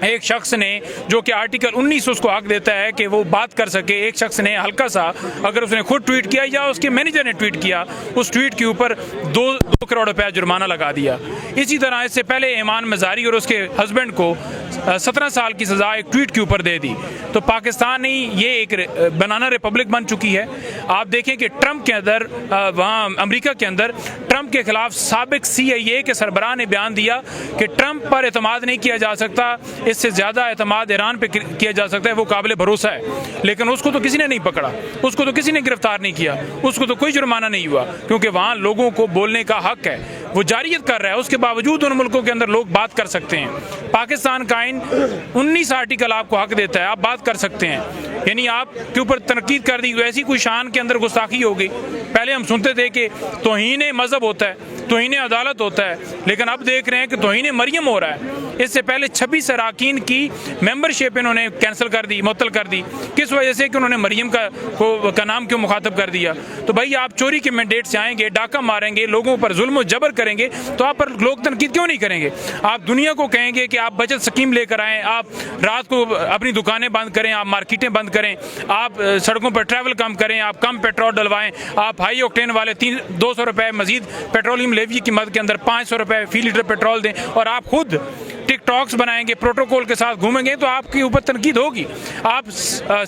ایک شخص نے جو کہ آرٹیکل 19 اس کو حق دیتا ہے کہ وہ بات کر سکے، ایک شخص نے ہلکا سا اگر اس نے خود ٹویٹ کیا یا اس کے مینیجر نے ٹویٹ کیا، اس ٹویٹ کے اوپر 2 کروڑ روپے جرمانہ لگا دیا۔ اسی طرح اس سے پہلے ایمان مزاری اور اس کے ہسبینڈ کو 17 سال کی سزا ایک ٹویٹ کے اوپر دے دی۔ تو پاکستان ہی یہ ایک بنانا ریپبلک بن چکی ہے۔ آپ دیکھیں کہ ٹرمپ کے اندر، وہاں امریکہ کے اندر ٹرمپ کے خلاف سابق CIA کے سربراہ نے بیان دیا کہ ٹرمپ پر اعتماد نہیں کیا جا سکتا، اس سے زیادہ اعتماد ایران پہ کیا جا سکتا ہے، وہ قابل بھروسہ ہے۔ لیکن اس کو تو کسی نے نہیں پکڑا، اس کو تو کسی نے گرفتار نہیں کیا، اس کو تو کوئی جرمانہ نہیں ہوا، کیونکہ وہاں لوگوں کو بولنے کا حق ہے، وہ جاریت کر رہا ہے۔ اس کے باوجود ان ملکوں کے اندر لوگ بات کر سکتے ہیں۔ پاکستان کا آئین 19 آرٹیکل آپ کو حق دیتا ہے، آپ بات کر سکتے ہیں۔ یعنی آپ کے اوپر تنقید کر دی، ایسی کوئی شان کے اندر گستاخی ہو گئی۔ پہلے ہم سنتے تھے کہ توہین مذہب ہوتا ہے، توہین عدالت ہوتا ہے، لیکن اب دیکھ رہے ہیں کہ توہین مریم ہو رہا ہے۔ اس سے پہلے 26 اراکین کی ممبرشپ انہوں نے کینسل کر دی، معطل کر دی، کس وجہ سے کہ انہوں نے مریم کا نام کیوں مخاطب کر دیا۔ تو بھائی آپ چوری کے مینڈیٹ سے آئیں گے، ڈاکہ ماریں گے، لوگوں پر ظلم و جبر کریں گے، تو آپ پر لوگ تنقید کیوں نہیں کریں گے؟ آپ دنیا کو کہیں گے کہ آپ بچت سکیم لے کر آئیں، آپ رات کو اپنی دکانیں بند کریں، آپ مارکیٹیں بند کریں، آپ سڑکوں پر ٹریول کم کریں، آپ کم پیٹرول ڈلوائیں، آپ ہائی اوکٹین والے 200 روپے مزید پیٹرولیم لیوی کی مد کے اندر 500 روپے فی لیٹر پیٹرول دیں، اور آپ خود ٹک ٹاکس بنائیں گے، پروٹوکول کے ساتھ گھومیں گے، تو آپ کے اوپر تنقید ہوگی۔ آپ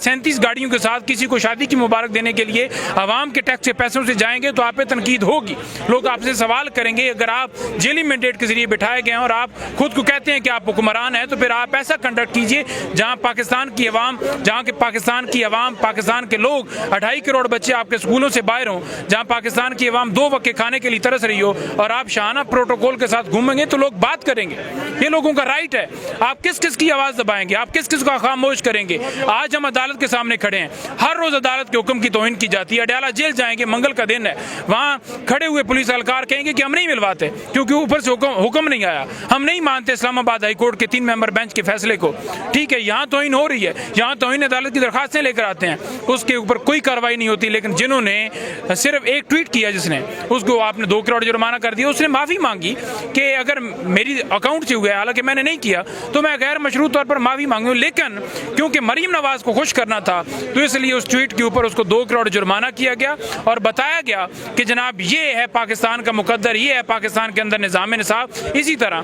37 گاڑیوں کے ساتھ کسی کو شادی کی مبارک دینے کے لیے عوام کے ٹیکس کے پیسوں سے جائیں گے تو آپ پہ تنقید ہوگی، لوگ آپ سے سوال کریں گے۔ اگر آپ جیلی مینڈیٹ کے ذریعے بٹھائے گئے ہیں اور آپ خود کو کہتے ہیں کہ آپ حکمران ہیں، تو پھر آپ ایسا کنڈکٹ کیجئے جہاں پاکستان کی عوام، پاکستان کے لوگ 2.5 کروڑ بچے آپ کے اسکولوں سے باہر ہوں، جہاں پاکستان کی عوام 2 وقت کے کھانے کے لیے ترس رہی ہو، اور آپ شاہانہ پروٹوکول کے ساتھ گھومیں گے تو لوگ بات کریں گے۔ یہ لوگوں کا رائٹ ہے۔ آپ کس کس کی آواز دبائیں گے؟ آپ کس کس کو خاموش کریں گے؟ آج ہم عدالت کے سامنے کھڑے ہیں، ہر روز عدالت کے حکم کی توہین کی جاتی ہے۔ اڈیالہ جیل جائیں گے، منگل کا دن ہے، وہاں کھڑے ہوئے پولیس اہلکار کہیں گے کہ ہم نہیں ملواتے کیونکہ اوپر سے حکم نہیں آیا، ہم نہیں مانتے اسلام آباد ہائی کورٹ کے 3 ممبر بینچ کے فیصلے کو۔ ٹھیک ہے، یہاں توہین ہو رہی ہے، یہاں توہین عدالت کی درخواستیں لے کر آتے ہیں، اس کے اوپر کوئی کارروائی نہیں ہوتی۔ لیکن جنہوں نے صرف ایک ٹویٹ کیا، جس نے اس کو آپ نے 2 کروڑ جرمانہ کر دیا، اس نے معافی مانگی کہ اگر میری اکاؤنٹ سے ہوا ہے، حالانکہ میں نے نہیں کیا، تو میں غیر مشروع طور پر معافی مانگوں، لیکن کیونکہ مریم نواز کو خوش کرنا تھا تو اس لیے اس ٹویٹ کے اوپر اس کو 2 کروڑ جرمانہ کیا گیا اور بتایا گیا کہ جناب یہ ہے پاکستان کا مقدر، یہ ہے پاکستان کے اندر نظام نصاب۔ اسی طرح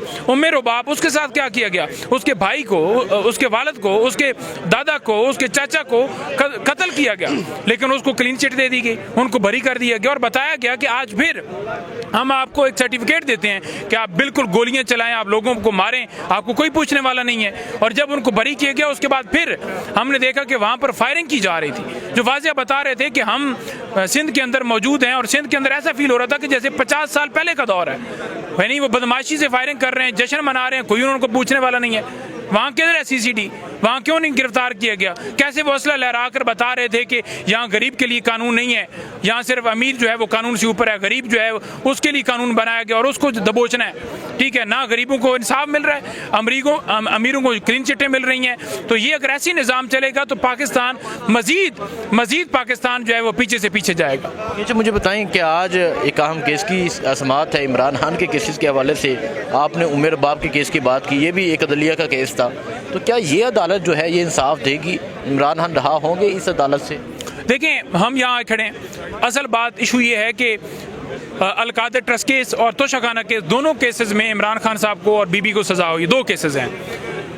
رباب، اس کے ساتھ کیا کیا گیا؟ اس کے بھائی کو، اس کے والد کو، اس کے دادا کو، اس کے چاچا کو قتل کیا گیا، لیکن اس کو کلین چٹ دے دی گئی، ان کو بری کر دیا گیا، اور بتایا گیا کہ آج پھر ہم آپ کو ایک سرٹیفکیٹ دیتے ہیں کہ آپ بالکل گولیاں چلائیں، آپ لوگوں کو ماریں، آپ کو کوئی پوچھنے والا نہیں ہے۔ اور جب ان کو بری کیا گیا، اس کے بعد پھر ہم نے دیکھا کہ وہاں پر فائرنگ کی جا رہی تھی، جو واضح بتا رہے تھے کہ ہم سندھ کے اندر موجود ہیں، اور سندھ کے اندر ایسا فیل ہو رہا تھا کہ جیسے 50 سال پہلے کا دور ہے، یعنی وہ بدماشی سے فائرنگ کر رہے ہیں، جشن منا رہے ہیں، کوئی ان کو پوچھنے والا نہیں ہے۔ وہاں کدھر ہے CCD؟ وہاں کیوں نہیں گرفتار کیا گیا؟ کیسے وہ اسلحہ لہرا کر بتا رہے تھے کہ یہاں غریب کے لیے قانون نہیں ہے، یہاں صرف امیر جو ہے وہ قانون سے اوپر ہے، غریب جو ہے اس کے لیے قانون بنایا گیا اور اس کو دبوچنا ہے۔ ٹھیک ہے، نہ غریبوں کو انصاف مل رہا ہے، امیروں کو کلین چٹیں مل رہی ہیں۔ تو یہ اگر ایسی نظام چلے گا تو پاکستان مزید پاکستان جو ہے وہ پیچھے سے پیچھے جائے گا۔ اچھا، مجھے بتائیں کہ آج ایک اہم کیس کی سماعت ہے، عمران خان کے کیسز کے حوالے سے آپ نے رباب کے کیس کی بات کی، یہ بھی ایک عدلیہ کا کیس تھا، تو کیا یہ عدالت جو ہے یہ انصاف دے گی؟ عمران خان رہا ہوں گے اس عدالت سے؟ دیکھیں، ہم یہاں کھڑے ہیں، اصل بات ایشو یہ ہے کہ القادر ٹرسٹ کیس اور توشہ کیس، دونوں کیسز میں عمران خان صاحب کو اور بی بی کو سزا ہوئی، 2 کیسز ہیں۔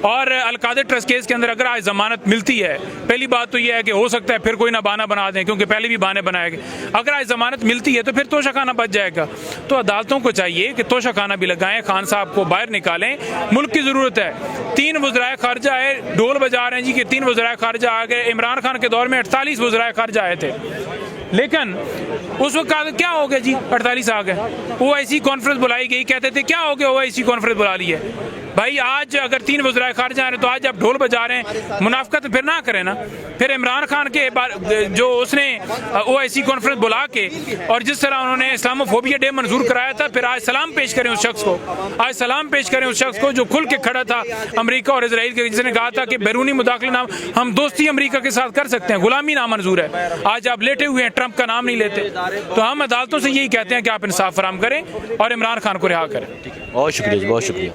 اور القادر ٹرسٹ کیس کے اندر اگر آج ضمانت ملتی ہے، پہلی بات تو یہ ہے کہ ہو سکتا ہے پھر کوئی نہ بہانہ بنا دیں، کیونکہ پہلے بھی بہانے بنائے گئے۔ اگر آج ضمانت ملتی ہے تو پھر توشہ خانہ بچ جائے گا۔ تو عدالتوں کو چاہیے کہ توشہ خانہ بھی لگائیں، خان صاحب کو باہر نکالیں، ملک کی ضرورت ہے۔ 3 وزرائے خارجہ آئے، ڈھول بجا رہے ہیں جی کہ 3 وزرائے خارجہ آ گئے۔ عمران خان کے دور میں 48 وزرائے خارجہ آئے تھے، لیکن اس وقت کیا ہو گیا جی؟ 48 آ گئے۔ OIC کانفرنس بلائی گئی، کہتے تھے کیا ہو گیا OIC کانفرنس بلا لی ہے۔ بھائی آج اگر 3 وزرائے خارجہ آ رہے ہیں تو آج آپ ڈھول بجا رہے ہیں، منافقت پھر نہ کریں نا۔ پھر عمران خان کے جو اس نے OIC کانفرنس بلا کے اور جس طرح انہوں نے اسلامو فوبیا ڈے منظور کرایا تھا، پھر آج سلام پیش کریں اس شخص کو، آج سلام پیش کریں اس شخص کو جو کھل کے کھڑا تھا امریکہ اور اسرائیل کے، جس نے کہا تھا کہ بیرونی مداخلت ہم دوستی امریکہ کے ساتھ کر سکتے ہیں، غلامی نامنظور ہے۔ آج آپ لیٹے ہوئے ہیں، ٹرمپ کا نام نہیں لیتے۔ تو ہم عدالتوں سے یہی کہتے ہیں کہ آپ انصاف فراہم کریں اور عمران خان کو رہا کریں۔ بہت شکریہ، بہت شکریہ۔